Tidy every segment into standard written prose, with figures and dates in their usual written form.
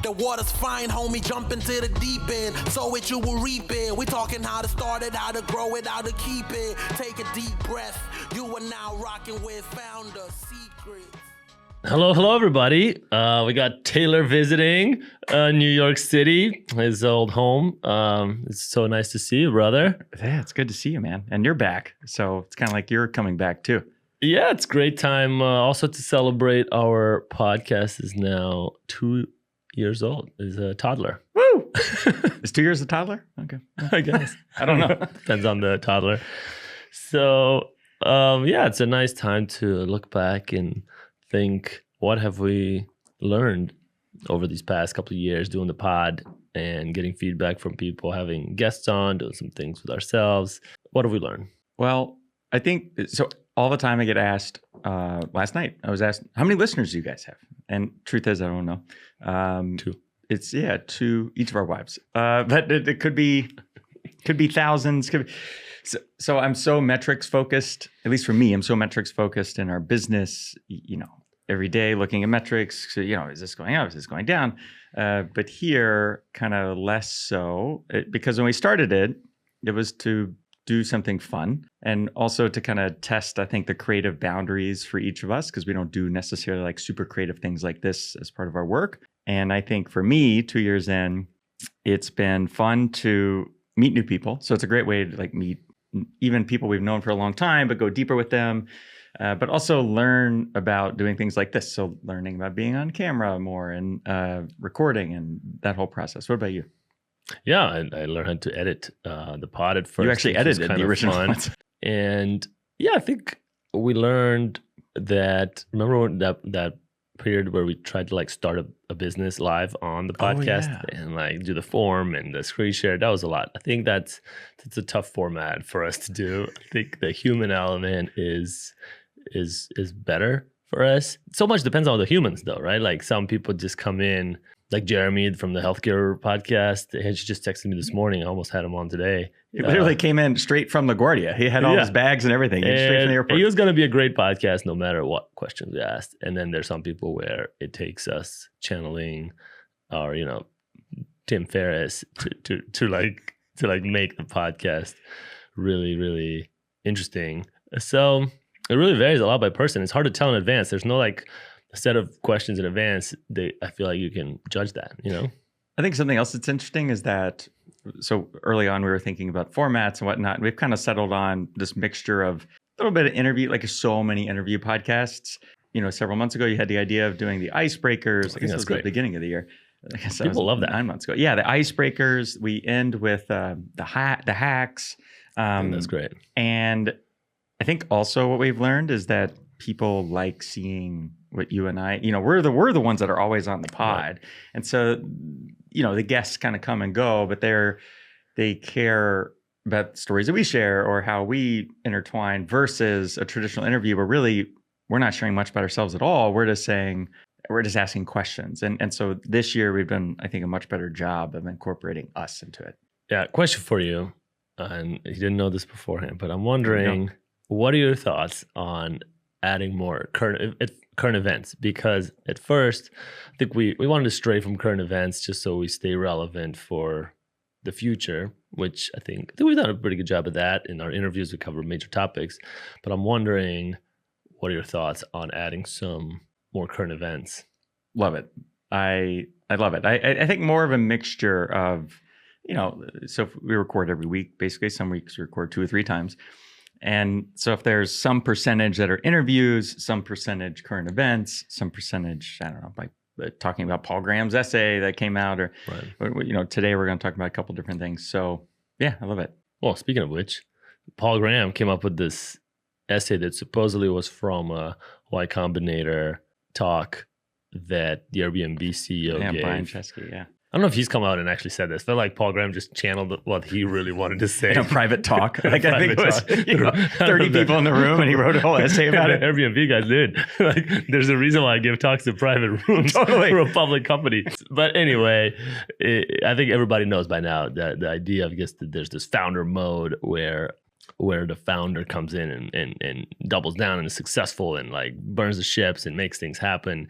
the water's fine, homie, jump into the deep end. Sow it, you will reap it. We talking how to start it, how to grow it, how to keep it. Take a deep breath. You are now rocking with Founder Secrets. Hello, everybody. We got Taylor visiting New York City, his old home. It's so nice to see you, brother. Yeah, it's good to see you, man. And you're back. So it's kind of like you're coming back too. Yeah, it's a great time also to celebrate our podcast is now 2 years old. Is a toddler. Woo! Is 2 years a toddler? Okay. I guess. I don't know. Depends on the toddler. So, yeah, it's a nice time to look back and think, what have we learned over these past couple of years doing the pod and getting feedback from people, having guests on, doing some things with ourselves? What have we learned? Well, I think so. All the time I get asked, last night I was asked, how many listeners do you guys have? And truth is, I don't know. 2. It's, yeah, 2 each of our wives. But it could be thousands. So I'm so metrics focused, at least for me, I'm so metrics focused in our business, every day looking at metrics. So, is this going up? Is this going down? But here, kind of less so, because when we started it was to do something fun and also to kind of test, I think, the creative boundaries for each of us, because we don't do necessarily like super creative things like this as part of our work. And I think for me, 2 years in, it's been fun to meet new people. So it's a great way to like meet even people we've known for a long time, but go deeper with them. But also learn about doing things like this. So learning about being on camera more and recording and that whole process. What about you? Yeah, I learned how to edit the pod at first. You actually edited the original ones. And yeah, I think we learned that, remember when that period where we tried to like start a business live on the podcast and like do the form and the screen share? That was a lot. I think that's a tough format for us to do. I think the human element is better for us. So much depends on the humans though, right? Like some people just come in, like Jeremy from the healthcare podcast. He just texted me this morning. I almost had him on today. He literally came in straight from LaGuardia. He had all his bags and everything. Straight from the airport. He was going to be a great podcast no matter what questions we asked. And then there's some people where it takes us channeling our, Tim Ferriss to make the podcast really, really interesting. So it really varies a lot by person. It's hard to tell in advance. There's no like a set of questions in advance. I feel like you can judge that, I think something else that's interesting is that, so early on we were thinking about formats and whatnot. And we've kind of settled on this mixture of a little bit of interview, like so many interview podcasts. Several months ago, you had the idea of doing the icebreakers. I guess that's great. At the beginning of the year. People love that. 9 months ago. Yeah, the icebreakers. We end with the hacks. That's great. And I think also what we've learned is that people like seeing what you and I, we're the ones that are always on the pod. Right. And so, the guests kind of come and go, but they care about stories that we share or how we intertwine versus a traditional interview where really we're not sharing much about ourselves at all. We're just asking questions. And so this year we've done, I think, a much better job of incorporating us into it. Yeah. Question for you. And you didn't know this beforehand, but I'm wondering, what are your thoughts on adding more current events? Because at first, I think we wanted to stray from current events just so we stay relevant for the future, which I think we've done a pretty good job of that. In our interviews, we cover major topics. But I'm wondering, what are your thoughts on adding some more current events? Love it. I love it. I think more of a mixture of, so if we record every week, basically. Some weeks we record 2 or 3 times. And so if there's some percentage that are interviews, some percentage current events, some percentage, I don't know, like talking about Paul Graham's essay that came out, or, today we're going to talk about a couple different things. So yeah, I love it. Well, speaking of which, Paul Graham came up with this essay that supposedly was from a Y Combinator talk that the Airbnb CEO gave. Brian Chesky, yeah. I don't know if he's come out and actually said this. I feel like Paul Graham just channeled what he really wanted to say. In a private talk. Like I think it was 30 people in the room and he wrote a whole essay about it. Airbnb guys did. Like, there's a reason why I give talks in private rooms for a public company. But anyway, I think everybody knows by now that the idea of, I guess, that there's this founder mode where the founder comes in and doubles down and is successful and like burns the ships and makes things happen.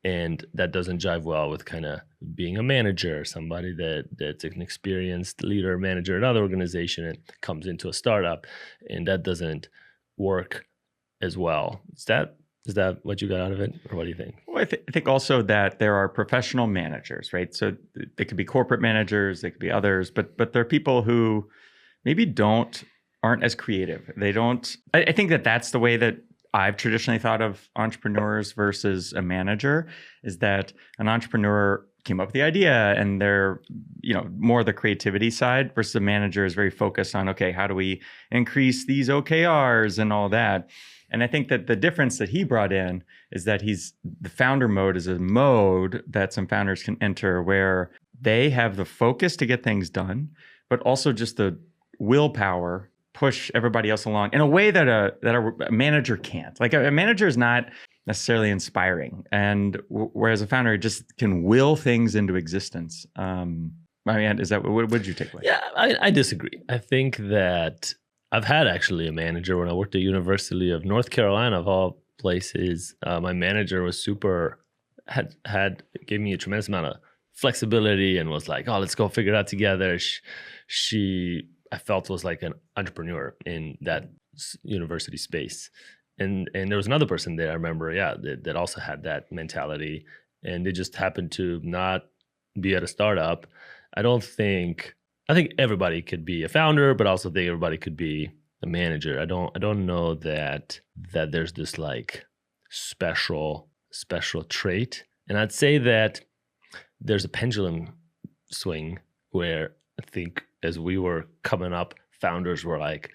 And that doesn't jive well with kind of being a manager, somebody that's an experienced leader, manager at another organization and comes into a startup, and that doesn't work as well. Is that what you got out of it, or what do you think? Well, I think also that there are professional managers, right? So they could be corporate managers, they could be others, but there are people who maybe aren't as creative. They don't. I think that's the way that I've traditionally thought of entrepreneurs versus a manager, is that an entrepreneur came up with the idea and they're, more the creativity side, versus a manager is very focused on, okay, how do we increase these OKRs and all that? And I think that the difference that he brought in is that the founder mode is a mode that some founders can enter where they have the focus to get things done, but also just the willpower push everybody else along in a way that a manager can't. Like a manager is not necessarily inspiring, and whereas a founder just can will things into existence. Is that what did you take away? Yeah, I disagree. I think that I've had actually a manager when I worked at University of North Carolina, of all places. My manager was gave me a tremendous amount of flexibility and was like, "Oh, let's go figure it out together." She I felt was like an entrepreneur in that university space. And there was another person there, I remember, that also had that mentality. And they just happened to not be at a startup. I think everybody could be a founder, but also think everybody could be a manager. I don't know that there's this like special trait. And I'd say that there's a pendulum swing where I think as we were coming up, founders were like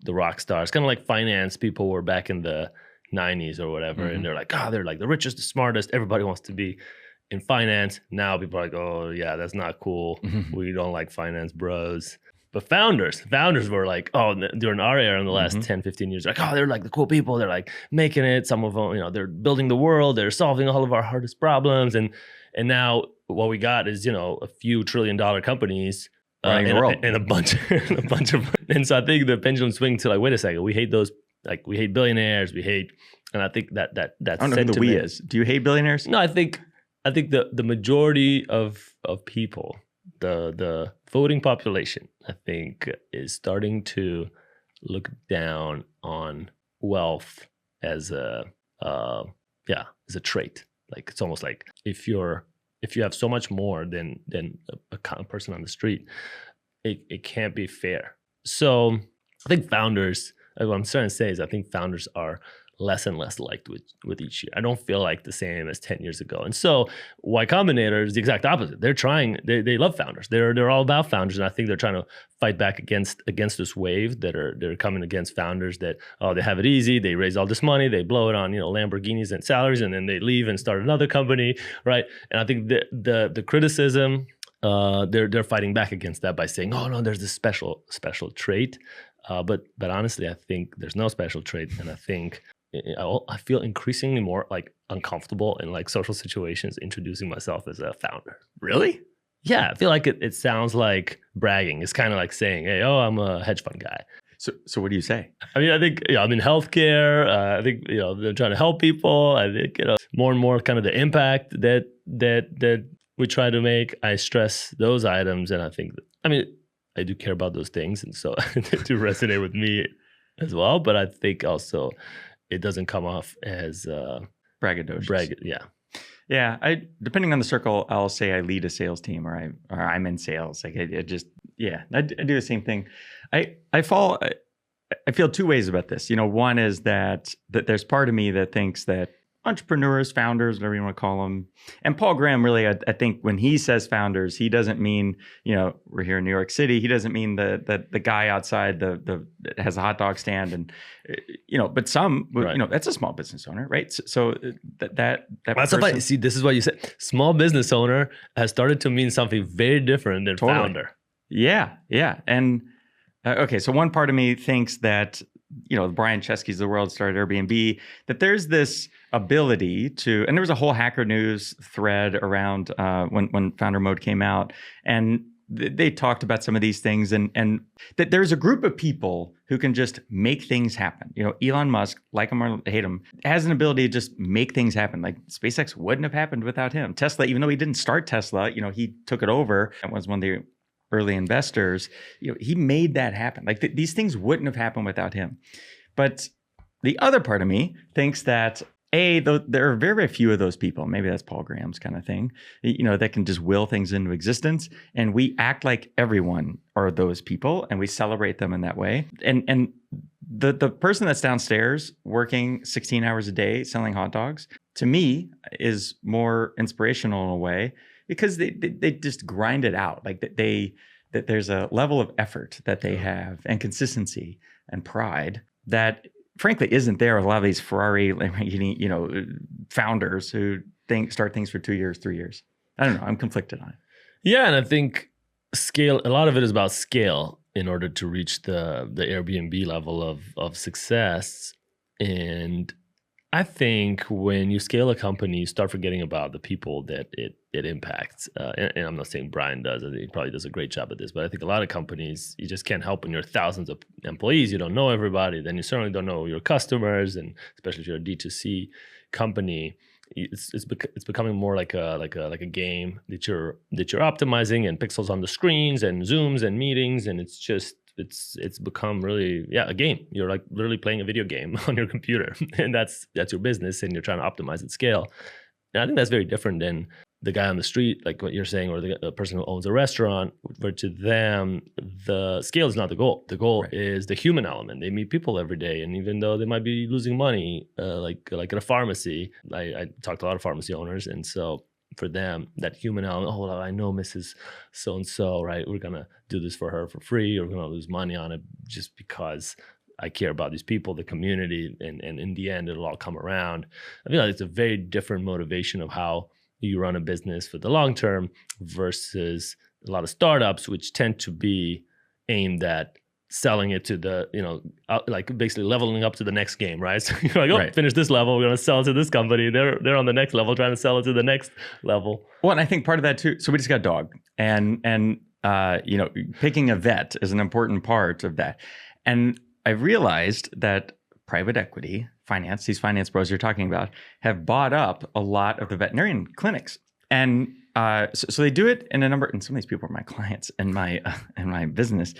the rock stars, kind of like finance people were back in the 90s or whatever. Mm-hmm. And they're like, they're like the richest, the smartest. Everybody wants to be in finance. Now people are like, oh yeah, that's not cool. Mm-hmm. We don't like finance bros. But founders were like, during our era in the last 10, 15 years, like, they're like the cool people. They're like making it. Some of them, they're building the world. They're solving all of our hardest problems. And now what we got is, a few $1 trillion companies running the world, and a bunch of. And so I think the pendulum swing to like, wait a second, we hate those. Like we hate billionaires. And I think that's. I don't know who the we is. Do you hate billionaires? No, I think the majority of people, the voting population, I think, is starting to look down on wealth as a trait. Like it's almost like if you have so much more than a person on the street, it can't be fair. So I think founders, what I'm trying to say is I think founders are less and less liked with each year. I don't feel like the same as 10 years ago. And so Y Combinator is the exact opposite. They're trying, they love founders. They're all about founders. And I think they're trying to fight back against this wave they're coming against founders that, they have it easy. They raise all this money. They blow it on, Lamborghinis and salaries, and then they leave and start another company. Right. And I think the criticism, they're fighting back against that by saying, oh no, there's this special trait. But honestly, I think there's no special trait. And I think I feel increasingly more like uncomfortable in like social situations introducing myself as a founder. Really? Yeah, I feel like it sounds like bragging. It's kind of like saying, hey, I'm a hedge fund guy. So what do you say? I mean, I think, I'm in healthcare. I think, they're trying to help people. I think, more and more kind of the impact that we try to make. I stress those items. And I think, I do care about those things. And so they do resonate with me as well. But I think also it doesn't come off as braggadocious. Yeah. Depending on the circle, I'll say I lead a sales team, or I'm in sales. Like I do the same thing. I feel two ways about this. One is that there's part of me that thinks that entrepreneurs, founders, whatever you want to call them. And Paul Graham really, I think when he says founders, he doesn't mean, we're here in New York City. He doesn't mean the guy outside that has a hot dog stand and, but some, right. That's a small business owner, right? So that that's so funny. See, this is what you said. Small business owner has started to mean something very different than founder. Yeah. And okay, so one part of me thinks that, the Brian Chesky's of the world started Airbnb, that there's this ability to, and there was a whole Hacker News thread around when Founder Mode came out. And they talked about some of these things, and that there's a group of people who can just make things happen. Elon Musk, like him or hate him, has an ability to just make things happen. Like SpaceX wouldn't have happened without him. Tesla, even though he didn't start Tesla, he took it over and was one of the early investors. He made that happen. Like these things wouldn't have happened without him. But the other part of me thinks that there are very, very few of those people. Maybe that's Paul Graham's kind of thing, that can just will things into existence. And we act like everyone are those people, and we celebrate them in that way. And the person that's downstairs working 16 hours a day selling hot dogs, to me, is more inspirational in a way, because they just grind it out. Like that there's a level of effort that they have, and consistency and pride that frankly isn't there with a lot of these Ferrari founders who start things for 2 years, 3 years. I don't know. I'm conflicted on it. Yeah, and I think scale, a lot of it is about scale in order to reach the Airbnb level of success. And I think when you scale a company, you start forgetting about the people that it impacts. And I'm not saying Brian does. I think he probably does a great job at this. But I think a lot of companies, you just can't help when you're thousands of employees. You don't know everybody. Then you certainly don't know your customers. And especially if you're a D2C company, it's becoming more like a game that you're optimizing, and pixels on the screens and Zooms and meetings. And it's become really, a game. You're like literally playing a video game on your computer, and that's your business, and you're trying to optimize at scale. And I think that's very different than the guy on the street, like what you're saying, or the person who owns a restaurant, where to them, the scale is not the goal. The goal is the human element. They meet people every day. And even though they might be losing money, like at a pharmacy, I talked to a lot of pharmacy owners. And so for them, that human element, well, I know Mrs. So-and-so, right? We're going to do this for her for free, or we're going to lose money on it just because I care about these people, the community, and in the end, it'll all come around. I feel like it's a very different motivation of how you run a business for the long term versus a lot of startups, which tend to be aimed at selling it to the, like basically leveling up to the next game, right? So you're like, finish this level, we're going to sell it to this company. They're on the next level, trying to sell it to the next level. Well, and I think part of that too, so we just got a dog, and picking a vet is an important part of that. And I realized that private equity, these finance bros you're talking about, have bought up a lot of the veterinarian clinics. And so they do it in a number, and some of these people are my clients in my business.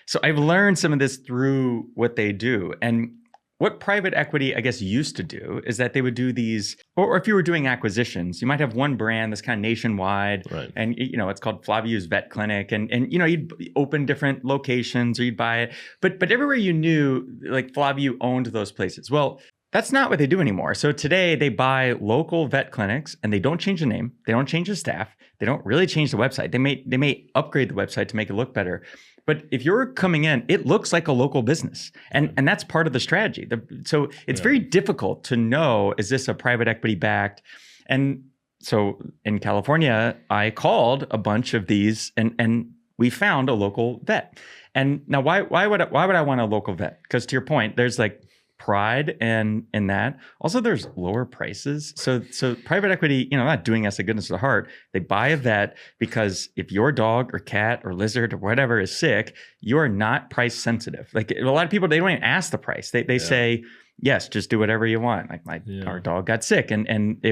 So I've learned some of this through what they do. And what private equity, I guess, used to do is that they would do these, or if you were doing acquisitions, you might have one brand that's kind of nationwide, right, and it's called Flaviu's Vet Clinic, and you'd open different locations, or you'd buy it, but everywhere you knew, like Flaviu owned those places. Well, that's not what they do anymore. So today they buy local vet clinics, and they don't change the name, they don't change the staff, they don't really change the website. They may upgrade the website to make it look better. But if you're coming in, it looks like a local business. And that's part of the strategy. So it's very difficult to know, is this a private equity backed? And so in California, I called a bunch of these, and we found a local vet. And now why would I want a local vet? Because to your point, there's like pride in that. Also, there's lower prices. So private equity, not doing us a goodness of the heart. They buy a vet because if your dog or cat or lizard or whatever is sick, you are not price sensitive. Like a lot of people, they don't even ask the price. They say, yes, just do whatever you want. Like our dog got sick, and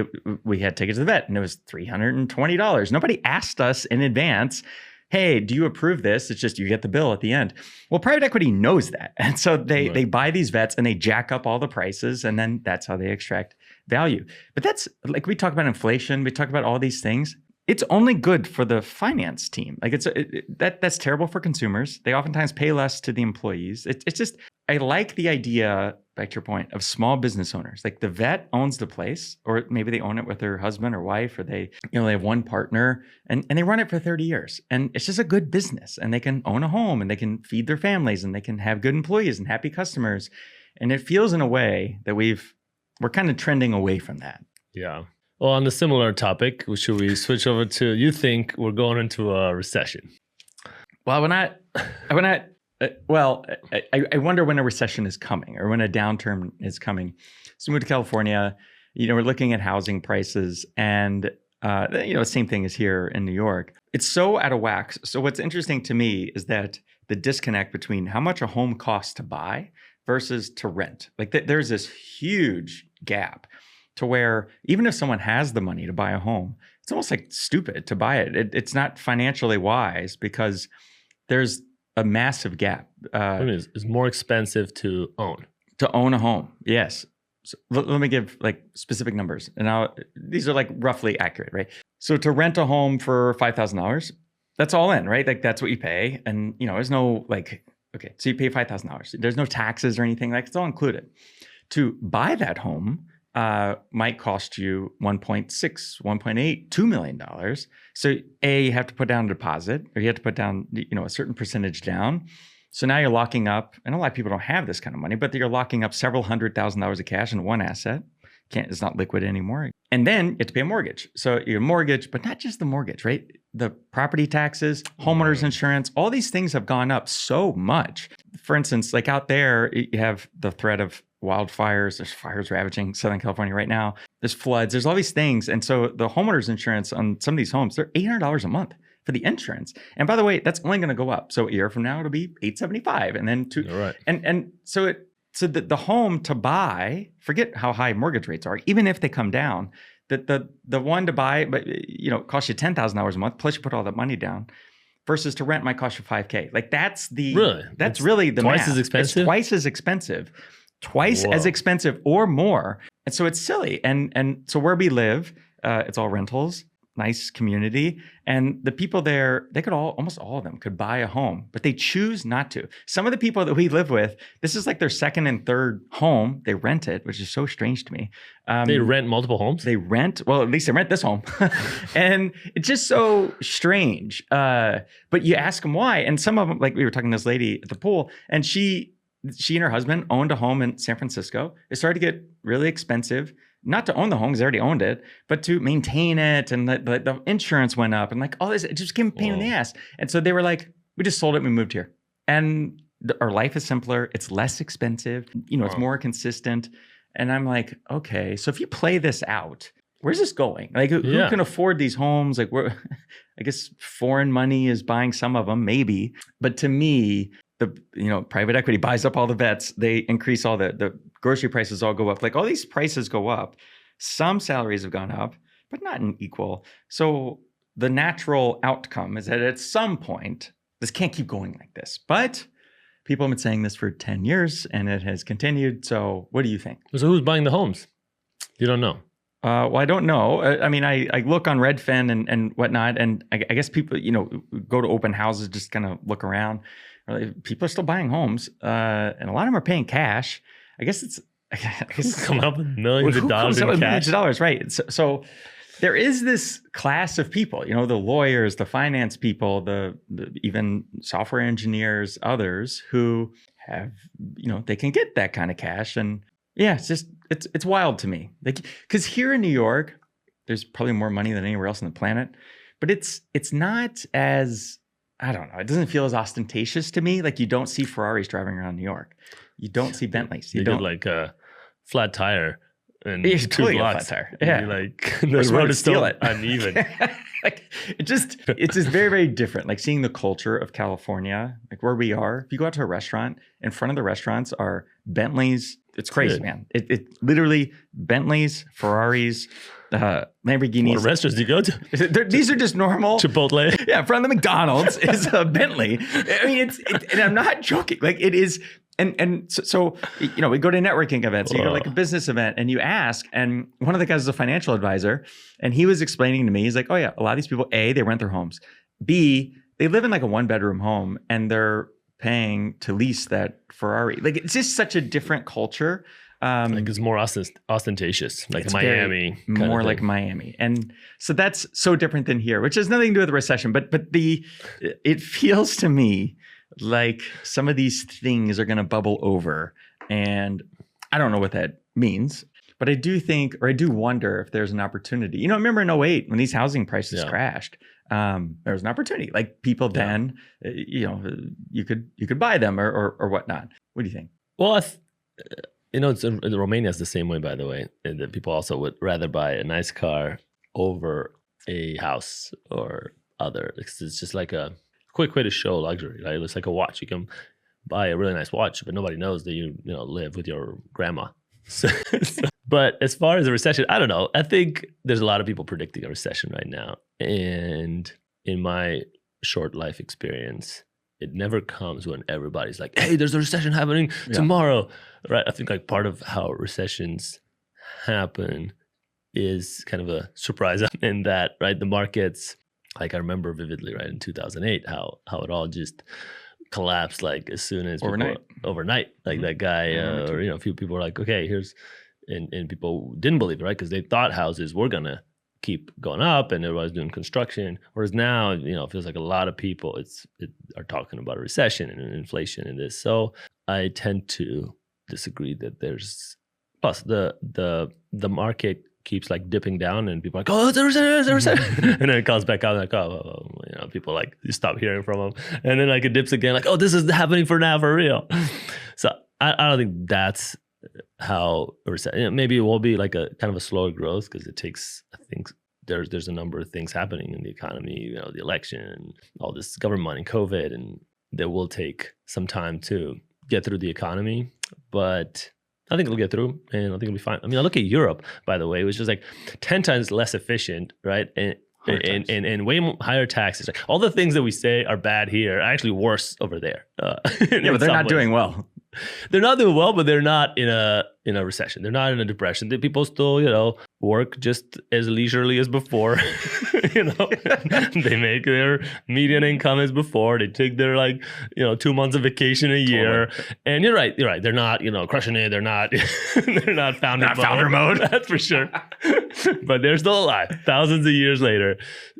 we had tickets to the vet, and it was $320. Nobody asked us in advance, hey, do you approve this? It's just you get the bill at the end. Well, private equity knows that. And so they buy these vets, and they jack up all the prices, and then that's how they extract value. But that's, like, we talk about inflation, we talk about all these things. It's only good for the finance team. Like that's terrible for consumers. They oftentimes pay less to the employees. It's just, I like the idea, back to your point, of small business owners. Like the vet owns the place, or maybe they own it with their husband or wife, or they have one partner, and they run it for 30 years. And it's just a good business, and they can own a home, and they can feed their families, and they can have good employees and happy customers. And it feels in a way that we're kind of trending away from that. Yeah. Well, on the similar topic, should we switch over to, you think we're going into a recession? Well, I wonder when a recession is coming, or when a downturn is coming. So we moved to California, we're looking at housing prices, and Same thing as here in New York. It's so out of whack. So what's interesting to me is that the disconnect between how much a home costs to buy versus to rent. Like there's this huge gap to where even if someone has the money to buy a home, it's almost like stupid to buy it. It's not financially wise because there's a massive gap. It's more expensive to own. To own a home, yes. So let me give like specific numbers, and these are like roughly accurate, right? So to rent a home for $5,000, that's all in, right? Like that's what you pay, and there's no like, okay, so you pay $5,000. There's no taxes or anything, like it's all included. To buy that home might cost you 1.6, 1.8, $2 million. So you have to put down a deposit, or you have to put down a certain percentage down. So now you're locking up, and a lot of people don't have this kind of money, but you're locking up several $100,000 of cash in one asset. It's not liquid anymore. And then you have to pay a mortgage. So your mortgage, but not just the mortgage, right? The property taxes, homeowners insurance, all these things have gone up so much. For instance, like out there, you have the threat of wildfires. There's fires ravaging Southern California right now. There's floods. There's all these things. And so the homeowners insurance on some of these homes, they're $800 a month for the insurance. And by the way, that's only going to go up. So a year from now, it'll be $875, and then Right. And so the home to buy, forget how high mortgage rates are, even if they come down, the one to buy, but costs you $10,000 a month, plus you put all that money down, versus to rent might cost you $5,000. Like that's really the twice math. as expensive. It's twice as expensive. Twice as expensive or more. And so it's silly. And so where we live, it's all rentals. Nice community. And the people there, almost all of them could buy a home, but they choose not to. Some of the people that we live with, this is like their second and third home. They rent it, which is so strange to me. They rent multiple homes? At least they rent this home. And it's just so strange. But you ask them why. And some of them, like we were talking to this lady at the pool, and she and her husband owned a home in San Francisco. It started to get really expensive. Not to own the home because they already owned it, but to maintain it, and the insurance went up, and like all this, it just became a pain in the ass. And so they were like, we just sold it and we moved here. And our life is simpler. It's less expensive. It's more consistent. And I'm like, okay, so if you play this out, where's this going? Like who can afford these homes? Like I guess foreign money is buying some of them, maybe. But to me, private equity buys up all the bets. They increase all the grocery prices all go up. Like all these prices go up. Some salaries have gone up, but not in equal. So the natural outcome is that at some point, this can't keep going like this. But people have been saying this for 10 years and it has continued. So what do you think? So who's buying the homes? You don't know. Well, I don't know. I mean, I look on Redfin and whatnot, and I guess people, go to open houses, just kind of look around. People are still buying homes, and a lot of them are paying cash. I guess come up with millions of dollars in cash. Millions of dollars, right? So there is this class of people, the lawyers, the finance people, the even software engineers, others who have, they can get that kind of cash. And yeah, it's wild to me. Like, because here in New York, there's probably more money than anywhere else on the planet, but it's not as, I don't know, it doesn't feel as ostentatious to me. Like you don't see Ferraris driving around New York. You don't see Bentleys. You don't like a flat tire and it's 2 totally blocks. A flat tire. Yeah. Like the road is still uneven. Like it's just very, very different. Like seeing the culture of California, like where we are. If you go out to a restaurant, in front of the restaurants are Bentleys. It's crazy, man. It literally Bentleys, Ferraris, Lamborghinis. What restaurants do you go to? These are just normal. Chipotle. Yeah, in front of the McDonald's is a Bentley. I mean, and I'm not joking. Like it is. And so we go to networking events, you go to like a business event, and you ask, and one of the guys is a financial advisor, and he was explaining to me, he's like, oh yeah, a lot of these people, A, they rent their homes. B, they live in like a 1-bedroom home and they're paying to lease that Ferrari. Like it's just such a different culture. Like it's more ostentatious, like Miami. More like Miami. And so that's so different than here, which has nothing to do with the recession, but it feels to me like some of these things are going to bubble over, and I don't know what that means, but I do think, or I do wonder if there's an opportunity. Remember in 2008 when these housing prices crashed, there was an opportunity. Like people then, you could buy them or whatnot. What do you think? Well, Romania is the same way, by the way. And that people also would rather buy a nice car over a house or other. It's just like a quick way to show luxury, right? It's like a watch. You can buy a really nice watch, but nobody knows that you live with your grandma. But as far as a recession, I don't know. I think there's a lot of people predicting a recession right now. And in my short life experience, it never comes when everybody's like, hey, there's a recession happening tomorrow, right? I think like part of how recessions happen is kind of a surprise in that, right? The markets, like I remember vividly, right, in 2008, how it all just collapsed like as soon as overnight. Like that guy, or a few people were like, okay, here's, and people didn't believe it, right? Because they thought houses were gonna keep going up and everybody's doing construction. Whereas now, it feels like a lot of people are talking about a recession and inflation in this. So I tend to disagree that there's, plus the market keeps like dipping down and people are like, oh, it's a recession. And then it comes back out like, people like, you stop hearing from them. And then like it dips again, like, oh, this is happening for real. So I don't think that's how a recession, maybe it will be like a kind of a slower growth because it takes, I think there's a number of things happening in the economy, the election, all this government money, COVID, and that will take some time to get through the economy. But I think it'll get through, and I think it'll be fine. I mean, I look at Europe, by the way, which is like 10 times less efficient, right? And way higher taxes. Like, all the things that we say are bad here are actually worse over there. But they're not doing well. They're not doing well, but they're not in a recession. They're not in a depression. The people still, work just as leisurely as before. They make their median income as before. They take their 2 months of vacation a year. Totally. And you're right. They're not, crushing it. They're not founder mode. That's for sure. But they're still alive thousands of years later.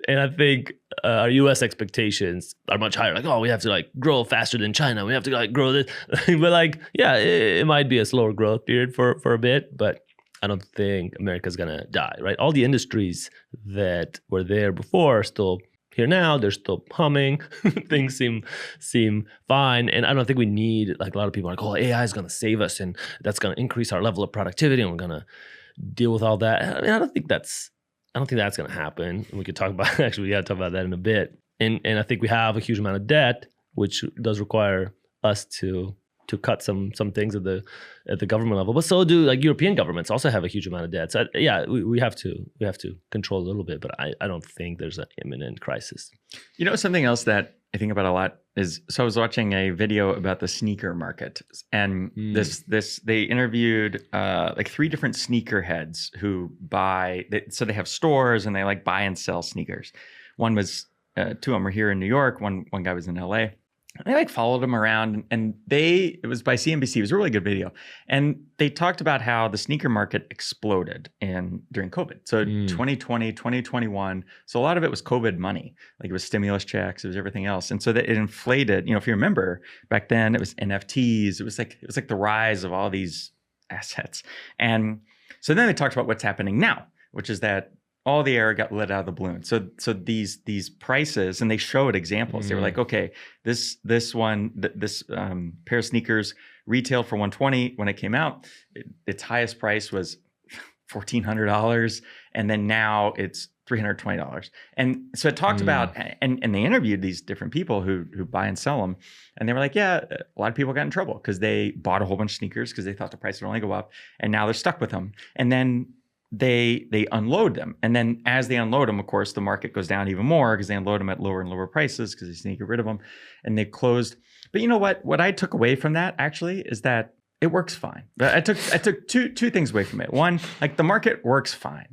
And I think our U.S. expectations are much higher. Like, oh, we have to grow faster than China. We have to grow this. But it might be a slower growth period for a bit, but I don't think America's going to die, right? All the industries that were there before are still here now. They're still humming. Things seem fine. And I don't think we need, a lot of people are like, oh, AI is going to save us and that's going to increase our level of productivity and we're going to deal with all that. I mean, I don't think that's going to happen. And we could talk about, actually, we got to talk about that in a bit. And I think we have a huge amount of debt, which does require us to cut some things at the government level, but so do European governments also have a huge amount of debt. So we have to control a little bit, but I don't think there's an imminent crisis. Something else that I think about a lot is, so I was watching a video about the sneaker market, and they interviewed 3 different sneaker heads who so they have stores and they buy and sell sneakers. One was 2 of them were here in New York. One guy was in LA. They followed him around, and it was by CNBC. It was a really good video. And they talked about how the sneaker market exploded during COVID. So 2020, 2021. So a lot of it was COVID money. It was stimulus checks, it was everything else. And so that it inflated, if you remember back then, it was NFTs. It was like the rise of all these assets. And so then they talked about what's happening now, which is that all the air got let out of the balloon. So these prices, and they showed examples. They were like, okay, this pair of sneakers retailed for $120 when it came out. Its highest price was $1,400, and then now it's $320. And so it talked about, and they interviewed these different people who buy and sell them, and they were like, yeah, a lot of people got in trouble because they bought a whole bunch of sneakers because they thought the price would only go up, and now they're stuck with them. And then they unload them. And then as they unload them, of course, the market goes down even more because they unload them at lower and lower prices because they just need to get rid of them. And they closed. But you know what? What I took away from that actually is that it works fine. I took two things away from it. One, the market works fine.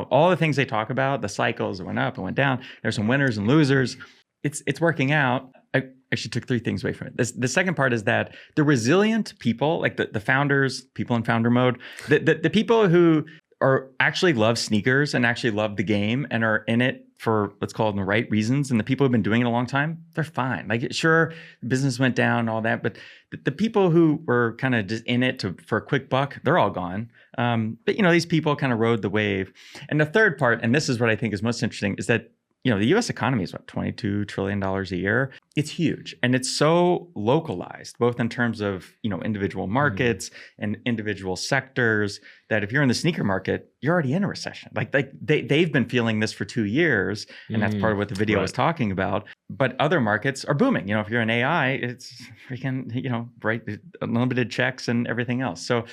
All the things they talk about, the cycles, it went up and went down. There's some winners and losers. It's working out. I actually took 3 things away from it. The second part is that the resilient people, the founders, people in founder mode, the people who actually love sneakers and actually love the game and are in it for, let's call it, the right reasons. And the people who've been doing it a long time, they're fine. Sure, business went down and all that, but the people who were kind of just in it for a quick buck, they're all gone. But these people kind of rode the wave. And the third part, and this is what I think is most interesting, is that the US economy is $22 trillion a year. It's huge. And it's so localized, both in terms of, individual markets and individual sectors, that if you're in the sneaker market, you're already in a recession. Like they've been feeling this for 2 years. And that's part of what the video was talking about. But other markets are booming. If you're in AI, it's freaking, bright, unlimited checks and everything else. So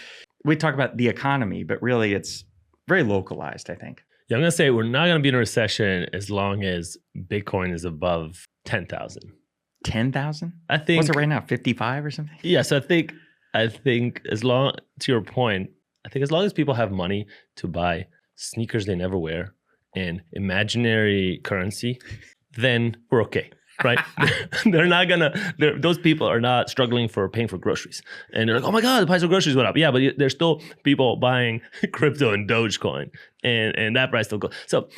we talk about the economy, but really it's very localized, I think. Yeah, I'm going to say we're not going to be in a recession as long as Bitcoin is above 10,000. 10,000? I think. What's it right now? 55 or something? Yeah, so I think as long, to your point, I think as long as people have money to buy sneakers they never wear and imaginary currency, then we're okay. Right? They're not those people are not struggling for paying for groceries. And they're like, oh my God, the price of groceries went up. Yeah, but there's still people buying crypto and Dogecoin and that price still goes. So,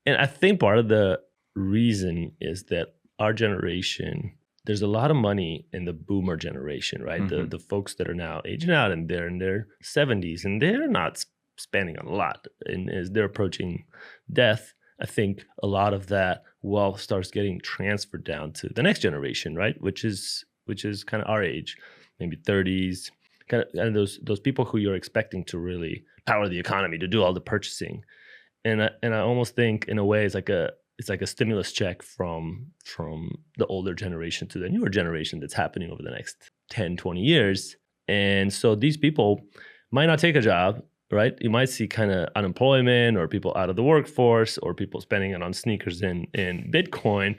and I think part of the reason is that our generation, there's a lot of money in the boomer generation, right? The folks that are now aging out and they're in their 70s and they're not spending a lot. And as they're approaching death, I think a lot of that wealth starts getting transferred down to the next generation, right? Which is kind of our age, maybe 30s, kind of those people who you're expecting to really power the economy, to do all the purchasing. And I almost think in a way it's like a stimulus check from the older generation to the newer generation that's happening over the next 10, 20 years. And so these people might not take a job, right? You might see kind of unemployment or people out of the workforce or people spending it on sneakers and Bitcoin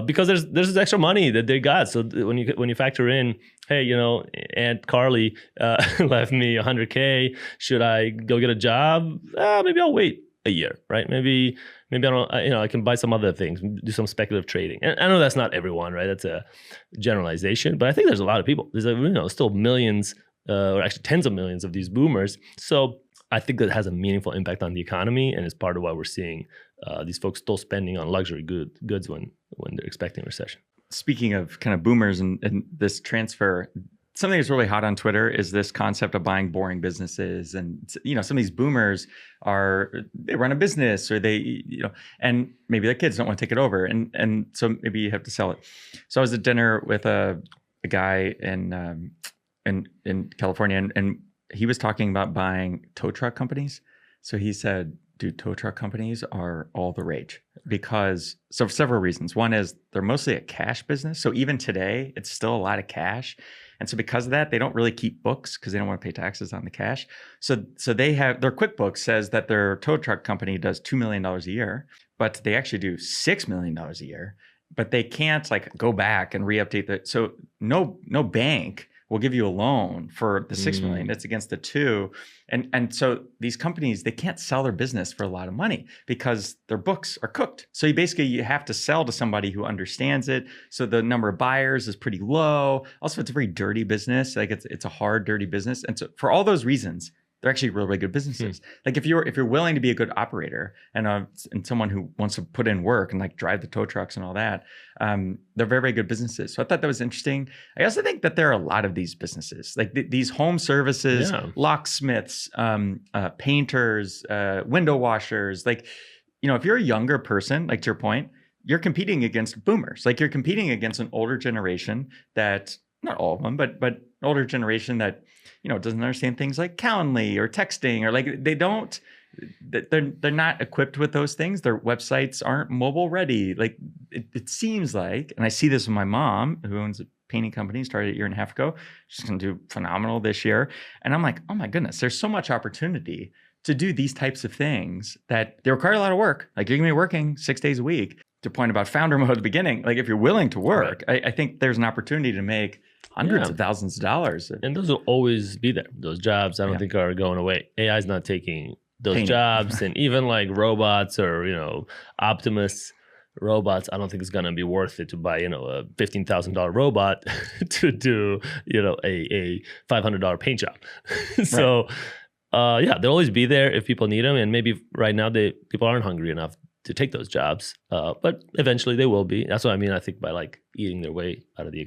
because there's this extra money that they got. So when you factor in, hey, Aunt Carly left me $100K. Should I go get a job? Maybe I'll wait a year, right? Maybe I don't. I can buy some other things, do some speculative trading. And I know that's not everyone, right? That's a generalization, but I think there's a lot of people. There's still millions. Or actually tens of millions of these boomers. So I think that has a meaningful impact on the economy and is part of why we're seeing these folks still spending on luxury goods when they're expecting a recession. Speaking of kind of boomers and this transfer, something that's really hot on Twitter is this concept of buying boring businesses. And, some of these boomers they run a business or and maybe their kids don't want to take it over. And so maybe you have to sell it. So I was at dinner with a guy in California, and he was talking about buying tow truck companies. So he said, dude, tow truck companies are all the rage for several reasons. One is they're mostly a cash business. So even today, it's still a lot of cash. And so because of that, they don't really keep books because they don't want to pay taxes on the cash. So they have, their QuickBooks says that their tow truck company does $2 million a year, but they actually do $6 million a year, but they can't go back and re-update so no bank will give you a loan for the $6 million. It's against the 2. And so these companies, they can't sell their business for a lot of money because their books are cooked. So you have to sell to somebody who understands it. So the number of buyers is pretty low. Also, it's a very dirty business. It's a hard, dirty business. And so for all those reasons, they're actually really good businesses. If you're willing to be a good operator and someone who wants to put in work and drive the tow trucks and all that, they're very, very good businesses. So I thought that was interesting. I also think that there are a lot of these businesses, these home services, locksmiths, painters, window washers. If you're a younger person, to your point, you're competing against boomers. You're competing against an older generation that, not all of them, but an older generation that doesn't understand things like Calendly or texting, or they're not equipped with those things. Their websites aren't mobile ready. It seems like, and I see this with my mom, who owns a painting company, started a year and a half ago. She's going to do phenomenal this year. And I'm like, oh my goodness, there's so much opportunity to do these types of things that they require a lot of work. You're going to be working 6 days a week. To your point about founder mode at the beginning, if you're willing to work, right. I think there's an opportunity to make hundreds of thousands of dollars. And those will always be there. Those jobs, I don't think are going away. AI is not taking those jobs. And even robots or, Optimus robots, I don't think it's going to be worth it to buy, a $15,000 robot to do, a $500 paint job. So, they'll always be there if people need them. And maybe right now people aren't hungry enough to take those jobs, but eventually they will be. That's what I mean. I think by like eating their way out of the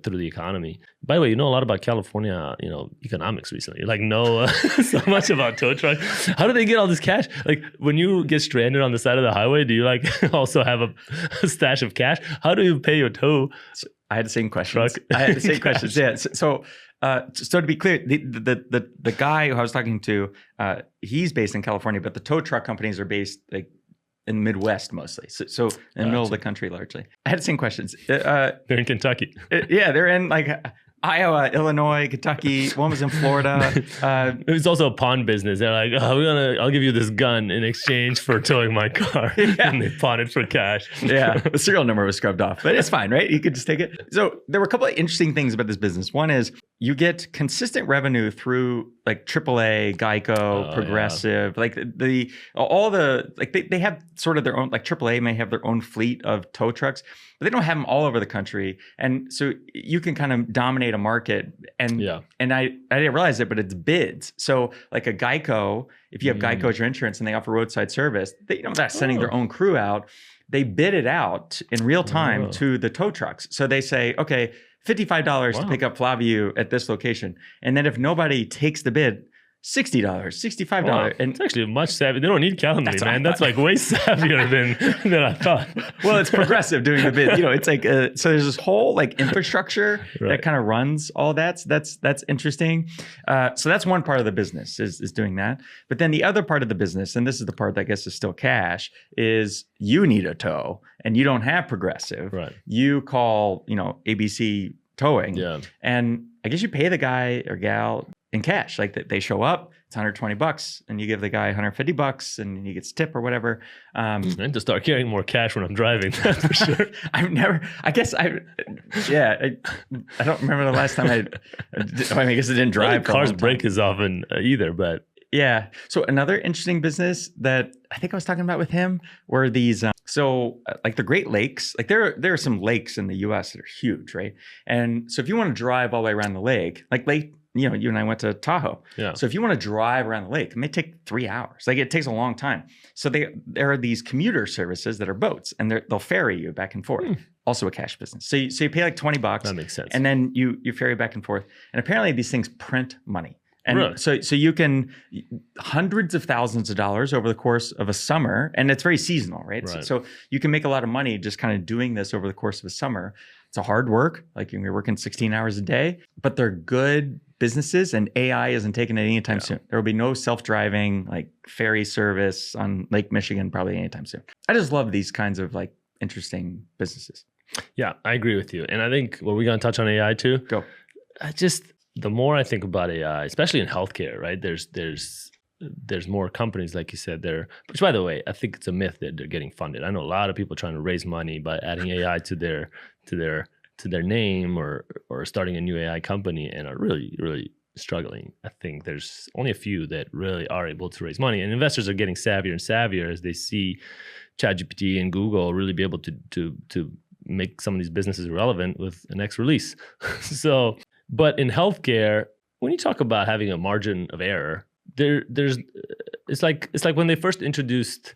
through the economy. By the way, you know a lot about California, economics recently. You like know so much about tow truck. How do they get all this cash? Like when you get stranded on the side of the highway, do you like also have a stash of cash? How do you pay your tow? I had the same questions. Truck? I had the same questions. Yeah. So to be clear, the guy who I was talking to, he's based in California, but the tow truck companies are based like in the Midwest mostly. So in the middle of the country largely. I had the same questions. They're in Kentucky. They're in like Iowa, Illinois, Kentucky. One was in Florida. It's also a pawn business. They're like, I'll give you this gun in exchange for towing my car. And they pawn it for cash. Yeah. The serial number was scrubbed off, but it's fine, right? You could just take it. So there were a couple of interesting things about this business. One is you get consistent revenue through like AAA, Geico, Progressive, like they have sort of their own, like AAA may have their own fleet of tow trucks, but they don't have them all over the country. And so you can kind of dominate a market. And I didn't realize it, but it's bids. So like a Geico, if you have Geico as your insurance and they offer roadside service, they're not sending their own crew out. They bid it out in real time to the tow trucks. So they say, okay, $55 to pick up Flaviu at this location. And then if nobody takes the bid, $60, $65. Wow. And it's actually much savvy. They don't need Calendly, man. That's like way savvier than I thought. Well, it's Progressive doing the bid. It's like so there's this whole like infrastructure that kind of runs all that. So that's interesting. So that's one part of the business is doing that. But then the other part of the business, and this is the part that I guess is still cash, is you need a tow and you don't have Progressive. Right. You call ABC Towing. Yeah. And I guess you pay the guy or gal in cash. Like they show up, it's $120 and you give the guy $150 and he gets tip or whatever. And to start carrying more cash when I'm driving, that's for sure. I don't remember the last time I guess I didn't drive. Cars break as often either, but. Yeah. So another interesting business that I think I was talking about with him were these, like the Great Lakes, like there are some lakes in the US that are huge, right? And so if you want to drive all the way around the lake, like you and I went to Tahoe. Yeah. So if you want to drive around the lake, it may take 3 hours. Like it takes a long time. So there are these commuter services that are boats and they'll ferry you back and forth. Also a cash business. So you pay like $20. That makes sense. And then you ferry back and forth. And apparently these things print money. And so you can hundreds of thousands of dollars over the course of a summer, and it's very seasonal, right? So you can make a lot of money just kind of doing this over the course of a summer. It's a hard work, like you're working 16 hours a day, but they're good businesses, and AI isn't taking it anytime soon. There will be no self-driving like ferry service on Lake Michigan probably anytime soon. I just love these kinds of like interesting businesses. Yeah, I agree with you, and I think we're going to touch on AI too. Go. The more I think about AI, especially in healthcare, right? There's more companies, like you said, there. Which, by the way, I think it's a myth that they're getting funded. I know a lot of people trying to raise money by adding AI to their name or starting a new AI company and are really, really struggling. I think there's only a few that really are able to raise money, and investors are getting savvier and savvier as they see ChatGPT and Google really be able to make some of these businesses relevant with the next release. So. But in healthcare, when you talk about having a margin of error, it's like when they first introduced,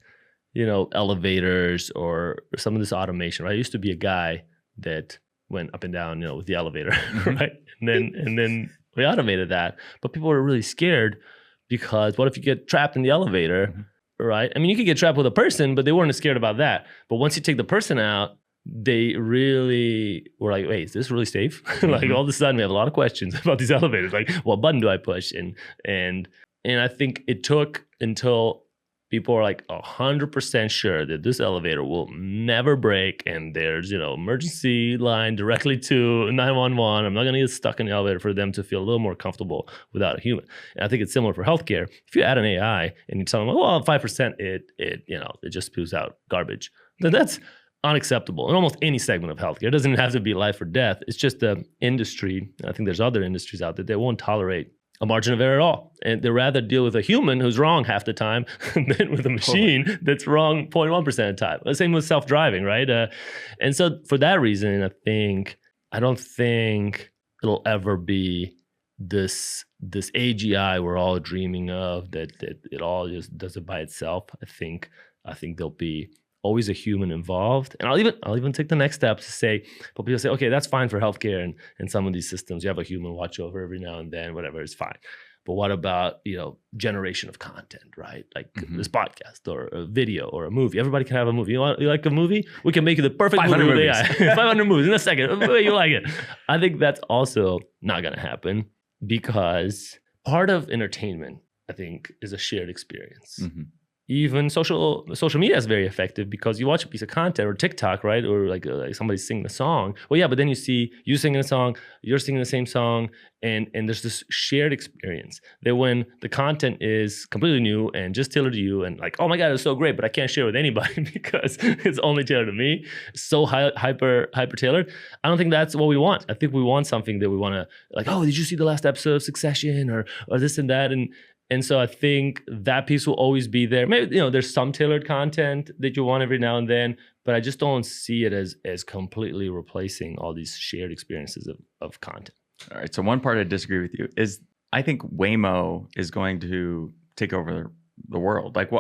elevators or some of this automation, right? I used to be a guy that went up and down, with the elevator, right? And then we automated that, but people were really scared because what if you get trapped in the elevator, right? I mean, you could get trapped with a person, but they weren't as scared about that. But once you take the person out, they really were like, wait, is this really safe? Like all of a sudden we have a lot of questions about these elevators. Like, what button do I push? And I think it took until people are like 100% sure that this elevator will never break and there's, emergency line directly to 911. I'm not going to get stuck in the elevator for them to feel a little more comfortable without a human. And I think it's similar for healthcare. If you add an AI and you tell them, 5%, it just spews out garbage, then that's unacceptable in almost any segment of healthcare. It doesn't have to be life or death. It's just the industry. I think there's other industries out there that won't tolerate a margin of error at all. And they'd rather deal with a human who's wrong half the time than with a machine that's wrong 0.1% of the time. The same with self-driving, right? And so for that reason, I don't think it'll ever be this AGI we're all dreaming of, that it all just does it by itself. I think I think there'll be always a human involved. And I'll even take the next step to say, but people say, okay, that's fine for healthcare and some of these systems. You have a human watch over every now and then, whatever, is fine. But what about, generation of content, right? Like this podcast or a video or a movie. Everybody can have a movie. You like a movie? We can make it the perfect movie with AI. 500 movies in a second. You like it. I think that's also not going to happen because part of entertainment, I think, is a shared experience. Even social media is very effective because you watch a piece of content or TikTok, right? Or like somebody singing a song. Well, yeah, but then you see you singing a song, you're singing the same song, and there's this shared experience that when the content is completely new and just tailored to you and like, oh my God, it's so great, but I can't share it with anybody because it's only tailored to me. It's so hyper tailored. I don't think that's what we want. I think we want something that we want to like, oh, did you see the last episode of Succession or this and that? And so I think that piece will always be there. Maybe, there's some tailored content that you want every now and then, but I just don't see it as completely replacing all these shared experiences of content. All right. So one part I disagree with you is I think Waymo is going to take over the world. Like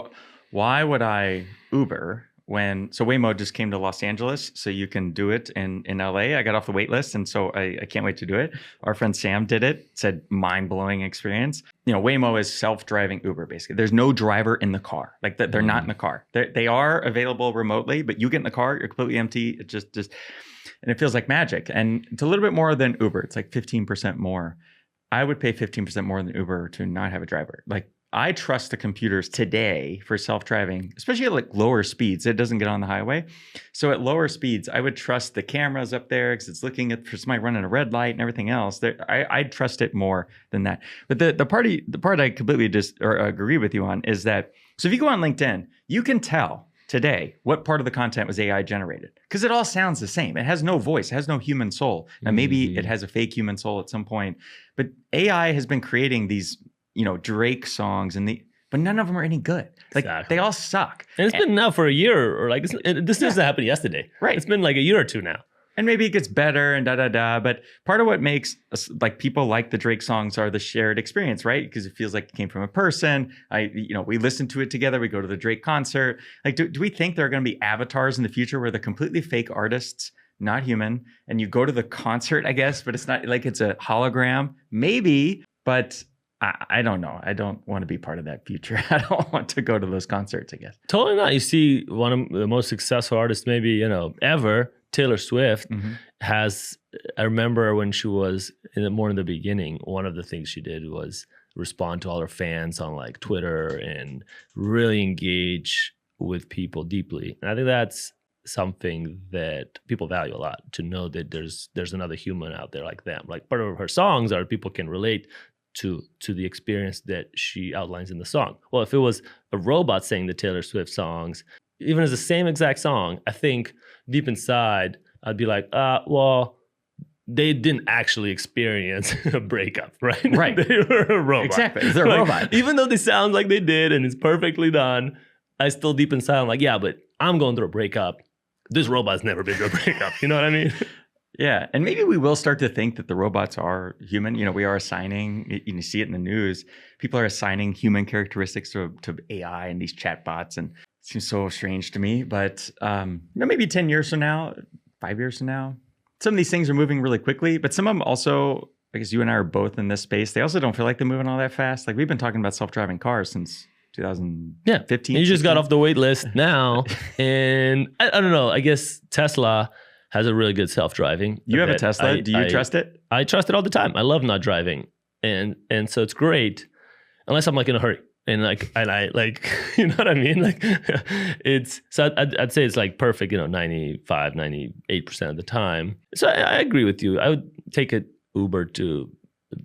why would I Uber so Waymo just came to Los Angeles, so you can do it in LA. I got off the wait list, and so I can't wait to do it. Our friend Sam did it, said mind-blowing experience. Waymo is self-driving Uber, basically. There's no driver in the car. Like they're not in the car. They are available remotely, but you get in the car, you're completely empty. It just and it feels like magic. And it's a little bit more than Uber. It's like 15% more. I would pay 15% more than Uber to not have a driver. Like I trust the computers today for self-driving, especially at like lower speeds. It doesn't get on the highway. So at lower speeds, I would trust the cameras up there because it's looking for somebody running a red light and everything else. I'd trust it more than that. But the part I completely agree with you on is that, so if you go on LinkedIn, you can tell today what part of the content was AI generated because it all sounds the same. It has no voice. It has no human soul. Now, maybe it has a fake human soul at some point, but AI has been creating these Drake songs but none of them are any good. Like They all suck. And it's been now for a year or like this doesn't happen yesterday. Right. It's been like a year or two now. And maybe it gets better and but part of what makes us, like people like the Drake songs are the shared experience, right? Because it feels like it came from a person. We listen to it together. We go to the Drake concert. Like, do we think there are going to be avatars in the future where they're completely fake artists, not human, and you go to the concert, I guess, but it's not like it's a hologram? Maybe, but I don't know. I don't want to be part of that future. I don't want to go to those concerts, I guess. Totally not. You see one of the most successful artists maybe, ever, Taylor Swift, has, I remember when she was more in the beginning, one of the things she did was respond to all her fans on like Twitter and really engage with people deeply. And I think that's something that people value a lot, to know that there's another human out there like them. Like part of her songs are people can relate to the experience that she outlines in the song. Well, if it was a robot saying the Taylor Swift songs, even as the same exact song, I think deep inside, I'd be like, well, they didn't actually experience a breakup, right? Right. They were a robot. Exactly. They're a robot. Even though they sound like they did and it's perfectly done, I still deep inside, I'm like, yeah, but I'm going through a breakup. This robot's never been through a breakup. You know what I mean? Yeah. And maybe we will start to think that the robots are human. We are assigning, you see it in the news, people are assigning human characteristics to AI and these chatbots. And it seems so strange to me. But maybe 10 years from now, 5 years from now, some of these things are moving really quickly. But some of them also, I guess you and I are both in this space, they also don't feel like they're moving all that fast. Like we've been talking about self-driving cars since 2015. You just got off the wait list now. And I don't know, I guess Tesla has a really good self-driving. You have a Tesla. Do you trust it? I trust it all the time. I love not driving. And so it's great, unless I'm like in a hurry. And I you know what I mean? Like I'd say it's like perfect, 95, 98% of the time. So I agree with you. I would take an Uber to,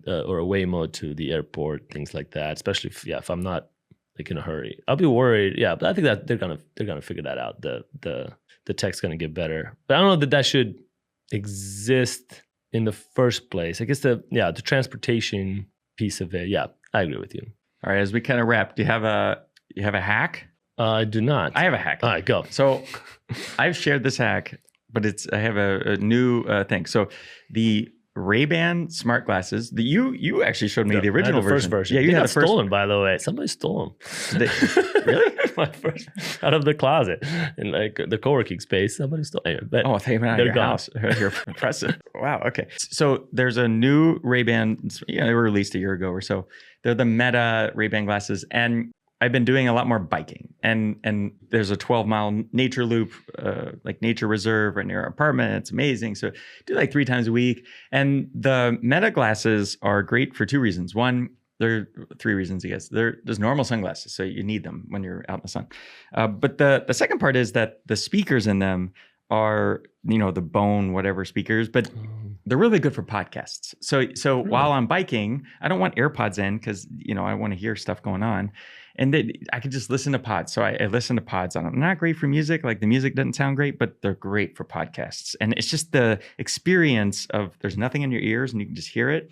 or a Waymo to the airport, things like that, especially if I'm not like in a hurry. I'll be worried. Yeah, but I think that they're gonna figure that out. The tech's gonna get better. But I don't know that should exist in the first place. I guess the transportation piece of it. Yeah, I agree with you. All right, as we kind of wrap, do you have a hack? I do not. I have a hack. All right, go. So I've shared this hack, but I have a new thing. So the Ray-Ban smart glasses. You actually showed me the I had original the first version. Yeah, you they had got the first. stolen, by the way. Somebody stole them. Really? My first, out of the closet in like the co-working space. Somebody stole. Anyway, but Oh, they went out of your house. You're impressive. Wow. Okay. So there's a new Ray-Ban. They were released a year ago or so. They're the Meta Ray-Ban glasses, and I've been doing a lot more biking. And there's a 12-mile nature loop, like nature reserve right near our apartment. It's amazing. So I do like 3 times a week. And the Meta glasses are great for 2 reasons. One, there are 3 reasons, I guess. There's normal sunglasses, so you need them when you're out in the sun. But the second part is that the speakers in them are, the bone, whatever speakers, but they're really good for podcasts. So while I'm biking, I don't want AirPods in because, I want to hear stuff going on. And I could just listen to pods. So I listen to pods on them. Not great for music. Like the music doesn't sound great, but they're great for podcasts. And it's just the experience of there's nothing in your ears and you can just hear it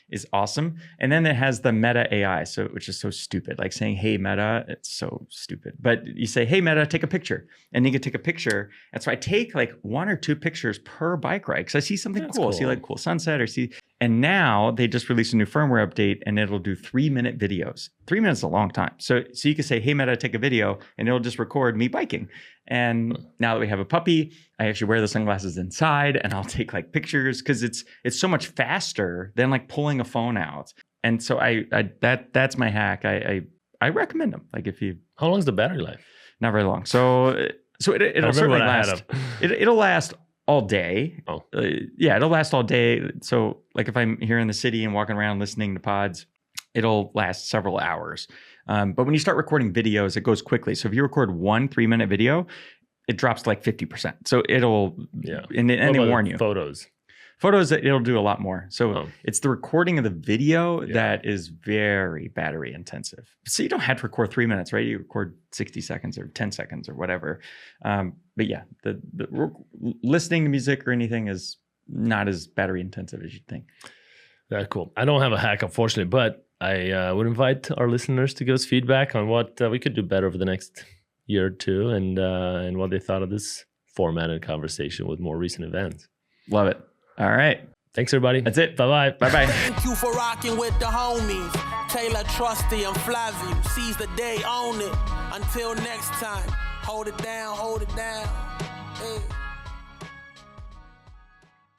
is awesome. And then it has the Meta AI, which is so stupid. Like saying, hey, Meta, it's so stupid. But you say, hey, Meta, take a picture. And you can take a picture. And so I take like 1 or 2 pictures per bike ride because I see something cool. I see like cool sunset and now they just released a new firmware update and it'll do 3-minute videos. 3 minutes is a long time. So you can say, hey, Meta, take a video and it'll just record me biking. And now that we have a puppy, I actually wear the sunglasses inside and I'll take like pictures because it's so much faster than like pulling a phone out. And so that's my hack. I recommend them. Like if you. How long is the battery life? Not very long. So it'll certainly last. It'll last all day. Oh. It'll last all day. So like if I'm here in the city and walking around listening to pods, it'll last several hours. But when you start recording videos, it goes quickly. So if you record 1 3-minute video, it drops to like 50%. So it'll, and they warn you. Photos, it'll do a lot more. So it's the recording of the video that is very battery intensive. So you don't have to record 3 minutes, right? You record 60 seconds or 10 seconds or whatever. But yeah, the listening to music or anything is not as battery intensive as you'd think. That's cool. I don't have a hack, unfortunately, but I would invite our listeners to give us feedback on what we could do better over the next year or two and what they thought of this formatted conversation with more recent events. Love it. All right. Thanks, everybody. That's it. Bye-bye. Bye-bye. Thank you for rocking with the homies. Taylor, Trusty, and Flaviu. Seize the day, own it. Until next time, hold it down, hold it down. Hey.